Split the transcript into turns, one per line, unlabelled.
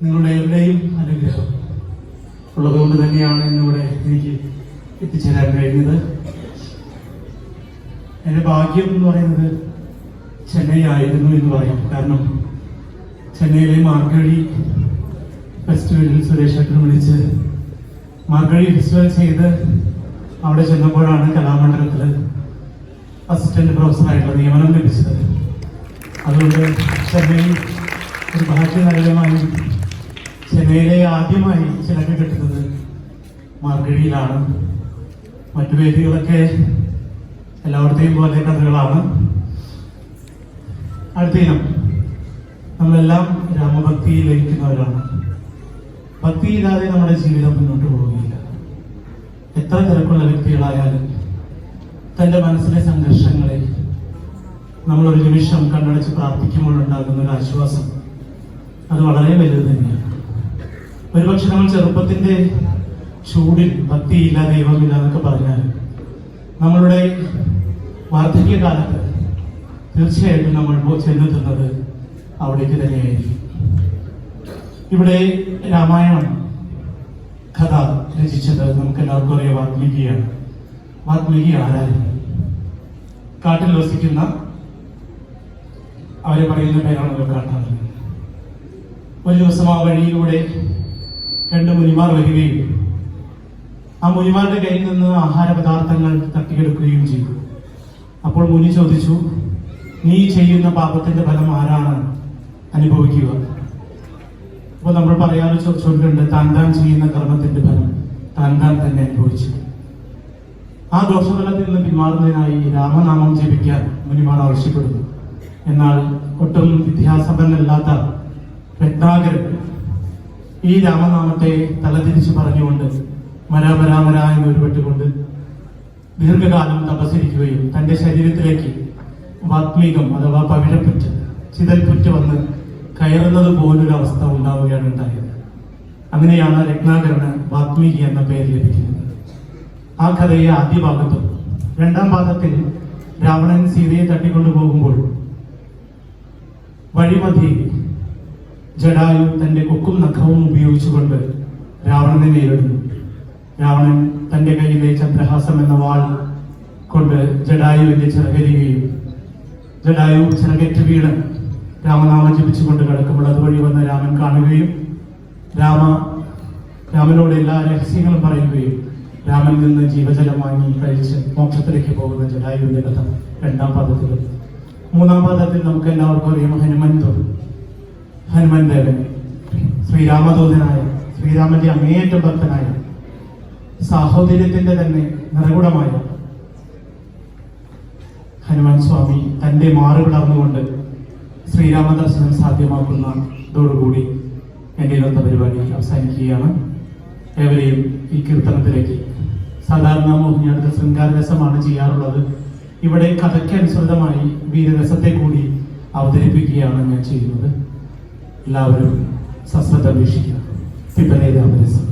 നിങ്ങളുടെ എവിടെയും അനുഗ്രഹം ഉള്ളതുകൊണ്ട് തന്നെയാണ് ഇന്നിവിടെ എനിക്ക് എത്തിച്ചേരാൻ കഴിഞ്ഞത്. എൻ്റെ ഭാഗ്യം എന്ന് പറയുന്നത് ചെന്നൈ ആയിരുന്നു എന്ന് പറയാം. കാരണം ചെന്നൈയിലെ മാർഗഴി ഫെസ്റ്റിവലിൽ സുരേഷ് ഏട്ടനെ വിളിച്ച് മാർഗഴി ഫെസ്റ്റിവൽ ചെയ്ത് അവിടെ ചെന്നപ്പോഴാണ് കലാമണ്ഡലത്തിൽ അസിസ്റ്റന്റ് പ്രൊഫസറായിട്ടുള്ള നിയമനം ലഭിച്ചത്. അതുകൊണ്ട് ചെന്നൈ ഒരു ഭാഗ്യനഗരമായി ചെന്നൈയിലെ ആദ്യമായി ചിലക്ക് കിട്ടുന്നത് മാർഗഴിയിലാണ്. മറ്റു വേദികളൊക്കെ എല്ലായിടത്തെയും പോലെ കഥകളാണ്. അടുത്ത ഇനം, നമ്മളെല്ലാം രാമഭക്തിയിൽ ലയിക്കുന്നവരാണ്. ഭക്തിയില്ലാതെ നമ്മുടെ ജീവിതം മുന്നോട്ട് പോവുകയില്ല. എത്ര തിരക്കുള്ള വ്യക്തികളായാലും തൻ്റെ മനസ്സിലെ സംഘർഷങ്ങളെ നമ്മളൊരു നിമിഷം കണ്ണടച്ച് പ്രാർത്ഥിക്കുമ്പോൾ ഉണ്ടാകുന്ന ഒരു ആശ്വാസം അത് വളരെ വലുത് തന്നെയാണ്. ഒരുപക്ഷെ നമ്മൾ ചെറുപ്പത്തിന്റെ ചൂടിൽ ഭക്തിയില്ല ദൈവമില്ല എന്നൊക്കെ പറഞ്ഞാൽ നമ്മളുടെ വാർദ്ധക്യകാലത്ത് തീർച്ചയായിട്ടും നമ്മൾ ചെന്നെത്തുന്നത് അവിടേക്ക് തന്നെയായിരിക്കും. ഇവിടെ രാമായണം കഥ രചിച്ചത് നമുക്ക് എല്ലാവർക്കും അറിയാം വാൽമീകിയാണ്. വാൽമീകി ആരായിരുന്നു? കാട്ടിൽ വസിക്കുന്ന, അവരെ പറയുന്ന പേരാണല്ലോ കാട്ടാളൻ. ഒരു ദിവസം ആ വഴിയിലൂടെ രണ്ട് മുനിമാർ വരികയും ആ മുനിമാരുടെ കയ്യിൽ നിന്ന് ആഹാര പദാർത്ഥങ്ങൾ തട്ടിയെടുക്കുകയും ചെയ്തു. അപ്പോൾ മുനി ചോദിച്ചു, നീ ചെയ്യുന്ന പാപത്തിന്റെ ഫലം ആരാണ് അനുഭവിക്കുക? അപ്പോൾ നമ്മൾ പറയാറ് ചൊല്ലുണ്ട്, താൻ ചെയ്യുന്ന കർമ്മത്തിന്റെ ഫലം താൻ തന്നെ അനുഭവിച്ചു. ആ ദോഷഫലത്തിൽ നിന്ന് പിന്മാറുന്നതിനായി രാമനാമം ജപിക്കാൻ മുനിമാർ ആവശ്യപ്പെടുന്നു. എന്നാൽ ഒട്ടും വിദ്യാസമ്പന്നല്ലാത്ത രത്നാകരൻ ഈ രാമനാമത്തെ തലതിരിച്ച് പറഞ്ഞുകൊണ്ട് മരാമരാമര എന്ന് ഉരുവിട്ടുകൊണ്ട് ദീർഘകാലം തപസ്സിരിക്കുകയും തന്റെ ശരീരത്തിലേക്ക് വാത്മീകം അഥവാ പവിഴപ്പുറ്റ്, ചിതൽപുറ്റ് വന്ന് കയറുന്നത് പോലൊരു അവസ്ഥ ഉണ്ടാവുകയാണ് ഉണ്ടായത്. അങ്ങനെയാണ് രത്നാകരന് വാത്മീകി എന്ന പേര് ലഭിക്കുന്നത്. ആ കഥയെ ആദ്യ ഭാഗത്തും രണ്ടാം ഭാഗത്തിൽ രാവണൻ സീതയെ തട്ടിക്കൊണ്ടുപോകുമ്പോൾ വഴിമധ്യേ ജടായു തന്റെ കൊക്കും നഖവും ഉപയോഗിച്ചുകൊണ്ട് രാവണനെ നേരിടുന്നു. രാവണൻ തന്റെ കയ്യിലെ ചന്ദ്രഹാസം എന്ന വാൾ കൊണ്ട് ജടായുവിന്റെ ചിറകരിയുകയും ജടായു ചിറകറ്റ് വീണ് രാമനാമം ജപിച്ചുകൊണ്ട് കിടക്കുമ്പോൾ അതുവഴി വന്ന് രാമൻ കാണുകയും രാമനോട് എല്ലാ രഹസ്യങ്ങളും പറയുകയും രാമൻ നിന്ന് ജീവജലം വാങ്ങി കഴിച്ച് മോക്ഷത്തിലേക്ക് പോകുന്ന ജടായുവിന്റെ കഥ രണ്ടാം പാദത്തിലും. മൂന്നാം പാദത്തിൽ നമുക്ക് എല്ലാവർക്കും അറിയാം ഹനുമൻ ദേവൻ, ശ്രീരാമദൂതനായ, ശ്രീരാമന്റെ അങ്ങേയറ്റം ഭക്തനായ, സാഹോദര്യത്തിന്റെ തന്നെ നിറകുടമായ ഹനുമാൻ സ്വാമി തന്റെ മാറ് പിളർന്നുകൊണ്ട് ശ്രീരാമ ദർശനം സാധ്യമാക്കുന്നതോടുകൂടി എൻ്റെ ഇന്നത്തെ പരിപാടി അവസാനിക്കുകയാണ്. ഏവരെയും ഈ കീർത്തനത്തിലേക്ക്, സാധാരണ മോഹിനിയാട്ടത്തിൽ ശൃംഗാരരസമാണ് ചെയ്യാറുള്ളത്. ഇവിടെ കഥയ്ക്ക് അനുസൃതമായി വീരരസത്തെ കൂടി അവതരിപ്പിക്കുകയാണ് ഞാൻ ചെയ്യുന്നത്. എല്ലാവരും സശ്രദ്ധ വീക്ഷിക്കുക. പിപ്പലേ രാമരസം.